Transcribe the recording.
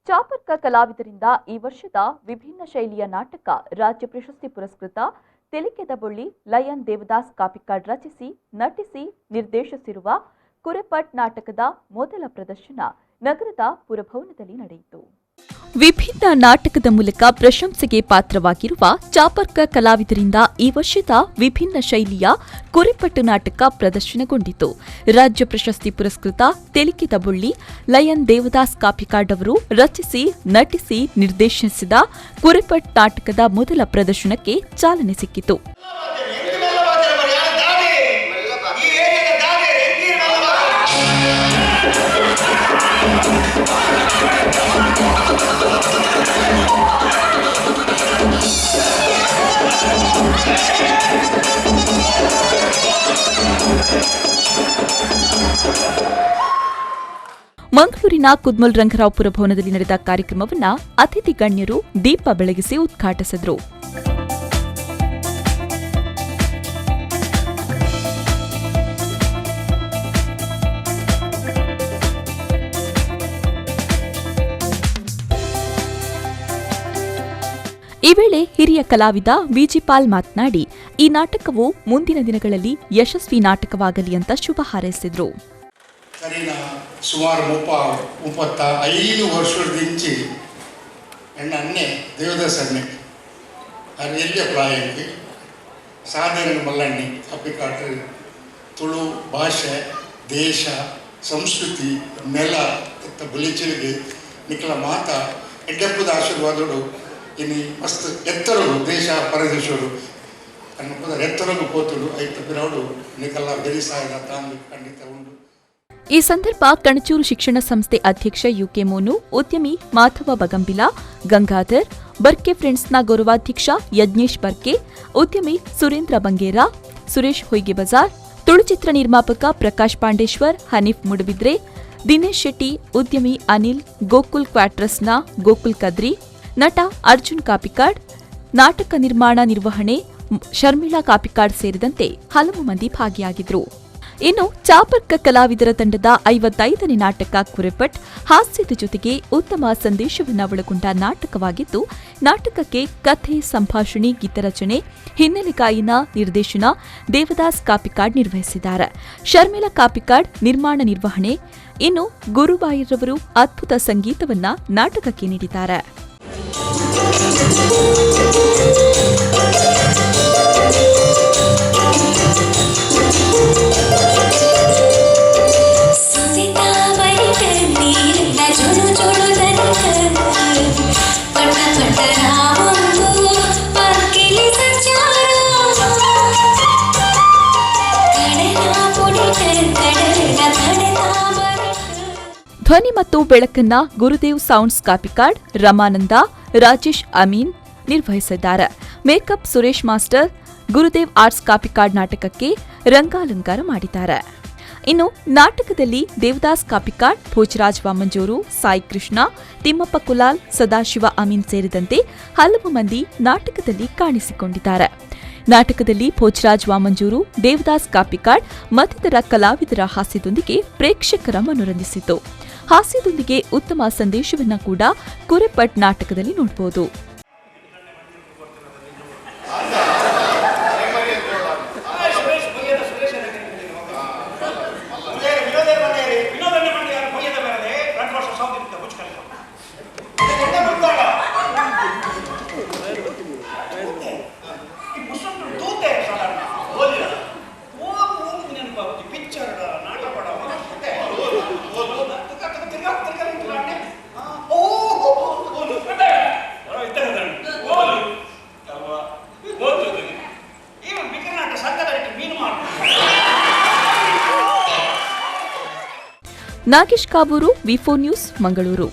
ಚಾಪರ್ಕ ಕಲಾವಿದರಿಂದ ಈ ವರ್ಷದ ವಿಭಿನ್ನ ಶೈಲಿಯ ನಾಟಕ ರಾಜ್ಯ ಪ್ರಶಸ್ತಿ ಪುರಸ್ಕೃತ ತೆಲಿಕೆದ ಬುಳ್ಳಿ ಲಯನ್ ದೇವದಾಸ್ ಕಾಪಿಕಾಡ್ ರಚಿಸಿ ನಟಿಸಿ ನಿರ್ದೇಶಿಸಿರುವ ಕುರೆಪಟ್ ನಾಟಕದ ಮೊದಲ ಪ್ರದರ್ಶನ ನಗರದ ಪುರಭವನದಲ್ಲಿ ನಡೆಯಿತು. ವಿಭಿನ್ನ ನಾಟಕದ ಮೂಲಕ ಪ್ರಶಂಸೆಗೆ ಪಾತ್ರವಾಗಿರುವ ಚಾಪರ್ಕ ಕಲಾವಿದರಿಂದ ಈ ವರ್ಷದ ವಿಭಿನ್ನ ಶೈಲಿಯ ಕುರೆಪಟ್ಟು ನಾಟಕ ಪ್ರದರ್ಶನಗೊಂಡಿತು. ರಾಜ್ಯ ಪ್ರಶಸ್ತಿ ಪುರಸ್ಕೃತ ತೆಲಿಕೆದ ಬುಳ್ಳಿ ಲಯನ್ ದೇವದಾಸ್ ಕಾಪಿಕಾಡ್ ಅವರು ರಚಿಸಿ ನಟಿಸಿ ನಿರ್ದೇಶಿಸಿದ ಕುರೆಪಟ್ ನಾಟಕದ ಮೊದಲ ಪ್ರದರ್ಶನಕ್ಕೆ ಚಾಲನೆ ಸಿಕ್ಕಿತು. ಮಂಗಳೂರಿನ ಕುದ್ಮಲ್ ರಂಗರಾವ್ ಪುರಭವನದಲ್ಲಿ ನಡೆದ ಕಾರ್ಯಕ್ರಮವನ್ನು ಅತಿಥಿ ಗಣ್ಯರು ದೀಪ ಬೆಳಗಿಸಿ ಉದ್ಘಾಟಿಸಿದರು. ಈ ವೇಳೆ ಹಿರಿಯ ಕಲಾವಿದ ವಿಜಿಪಾಲ್ ಮಾತನಾಡಿ, ಈ ನಾಟಕವು ಮುಂದಿನ ದಿನಗಳಲ್ಲಿ ಯಶಸ್ವಿ ನಾಟಕವಾಗಲಿ ಅಂತ ಶುಭ ಹಾರೈಸಿದರು. ಸುಮಾರು 35 ವರ್ಷದಿಂಚಿ ಎಣ್ಣೆ ದೇವದಾಸ್ ಅಣ್ಣೆ ಅದು ಎಲ್ಲಿಯ ಪ್ರಾಯಕ್ಕೆ ಸಾಧನೆ ಮಲ್ಲಣ್ಣಿ ಅಪ್ಪಿಕಾಟ್ರು ತುಳು ಭಾಷೆ ದೇಶ ಸಂಸ್ಕೃತಿ ನೆಲ ಬುಲಿಚಿಲಿಗೆ ನಿಖಲ ಮಾತ ಎಡ್ಡೆಪ್ಪದ ಆಶೀರ್ವಾದಗಳು ಇನ್ನು ಮಸ್ತ್ ಎತ್ತರಗಳು ದೇಶ ಪರದೇಶರು ಕನ್ನಡ ಎತ್ತರಗೂ ಕೋತುಡು ಐತ ಬಿರವಡು ನಿಖಲ ಬೆರಿಸಾಯದ ತಾಂದು ಖಂಡಿತ ಉಂಟು. ಈ ಸಂದರ್ಭ ಕಣಚೂರು ಶಿಕ್ಷಣ ಸಂಸ್ಥೆ ಅಧ್ಯಕ್ಷ ಯುಕೆ ಮೋನು, ಉದ್ಯಮಿ ಮಾಧವ ಬಗಂಬಿಲ, ಗಂಗಾಧರ್, ಬರ್ಕೆ ಫ್ರೆಂಡ್ಸ್ನ ಗೌರವಾಧ್ಯಕ್ಷ ಯಜ್ಞೇಶ್ ಬರ್ಕೆ, ಉದ್ಯಮಿ ಸುರೇಂದ್ರ ಬಂಗೇರ, ಸುರೇಶ್ ಹೊಯ್ಗೆ ಬಜಾರ್, ತುಳುಚಿತ್ರ ನಿರ್ಮಾಪಕ ಪ್ರಕಾಶ್ ಪಾಂಡೇಶ್ವರ್, ಹನೀಫ್ ಮುಡಬಿದ್ರೆ, ದಿನೇಶ್ ಶೆಟ್ಟಿ, ಉದ್ಯಮಿ ಅನಿಲ್, ಗೋಕುಲ್ ಕ್ವಾಟ್ರಸ್ನ ಗೋಕುಲ್ ಕದ್ರಿ, ನಟ ಅರ್ಜುನ್ ಕಾಪಿಕಾಡ್, ನಾಟಕ ನಿರ್ಮಾಣ ನಿರ್ವಹಣೆ ಶರ್ಮಿಳಾ ಕಾಪಿಕಾಡ್ ಸೇರಿದಂತೆ ಹಲವು ಮಂದಿ ಭಾಗಿಯಾಗಿದ್ದರು. ಇನ್ನು ಚಾಪರ್ಕ ಕಲಾವಿದರ ತಂಡದ 55ನೇ ನಾಟಕ ಕುರೆಪಟ್ ಹಾಸ್ಯದ ಜೊತೆಗೆ ಉತ್ತಮ ಸಂದೇಶವನ್ನು ಒಳಗೊಂಡ ನಾಟಕವಾಗಿದ್ದು, ನಾಟಕಕ್ಕೆ ಕಥೆ, ಸಂಭಾಷಣೆ, ಗೀತರಚನೆ, ಹಿನ್ನೆಲೆ ಗಾಯನ, ನಿರ್ದೇಶನ ದೇವದಾಸ್ ಕಾಪಿಕಾಡ್ ನಿರ್ವಹಿಸಿದ್ದಾರೆ. ಶರ್ಮಿಳಾ ಕಾಪಿಕಾಡ್ ನಿರ್ಮಾಣ ನಿರ್ವಹಣೆ, ಇನ್ನು ಗುರುಬಾಯಿರವರು ಅದ್ಭುತ ಸಂಗೀತವನ್ನ ನಾಟಕಕ್ಕೆ ನೀಡಿದ್ದಾರೆ. ಧ್ವನಿ ಮತ್ತು ಬೆಳಕನ್ನ ಗುರುದೇವ್ ಸೌಂಡ್ಸ್ ಕಾಪಿಕಾಡ್, ರಮಾನಂದ, ರಾಜೇಶ್ ಅಮೀನ್ ನಿರ್ವಹಿಸಿದ್ದಾರೆ. Makeup Suresh master, Gurudev arts Kapikad ನಾಟಕಕ್ಕೆ ರಂಗಾಲಂಕಾರ ಮಾಡಿದ್ದಾರೆ. ಇನ್ನು ನಾಟಕದಲ್ಲಿ ದೇವದಾಸ್ ಕಾಪಿಕಾಡ್, ಭೋಜರಾಜ್ ವಾಮಂಜೂರು, ಸಾಯಿ ಕೃಷ್ಣ, ತಿಮ್ಮಪ್ಪ ಕುಲಾಲ್, ಸದಾಶಿವ ಅಮೀನ್ ಸೇರಿದಂತೆ ಹಲವು ಮಂದಿ ನಾಟಕದಲ್ಲಿ ಕಾಣಿಸಿಕೊಂಡಿದ್ದಾರೆ. ನಾಟಕದಲ್ಲಿ ಭೋಜರಾಜ್ ವಾಮಂಜೂರು, ದೇವದಾಸ್ ಕಾಪಿಕಾಡ್ ಮತ್ತಿತರ ಕಲಾವಿದರ ಹಾಸ್ಯದೊಂದಿಗೆ ಪ್ರೇಕ್ಷಕರ ಮನೋರಂಜಿಸಿತು. ಹಾಸ್ಯದೊಂದಿಗೆ ಉತ್ತಮ ಸಂದೇಶವನ್ನ ಕೂಡ ಕುರೆಪಟ್ ನಾಟಕದಲ್ಲಿ ನೋಡಬಹುದು. ನಾಗೇಶ್ ಕಾಬೂರು, ವಿ4 ನ್ಯೂಸ್, ಮಂಗಳೂರು.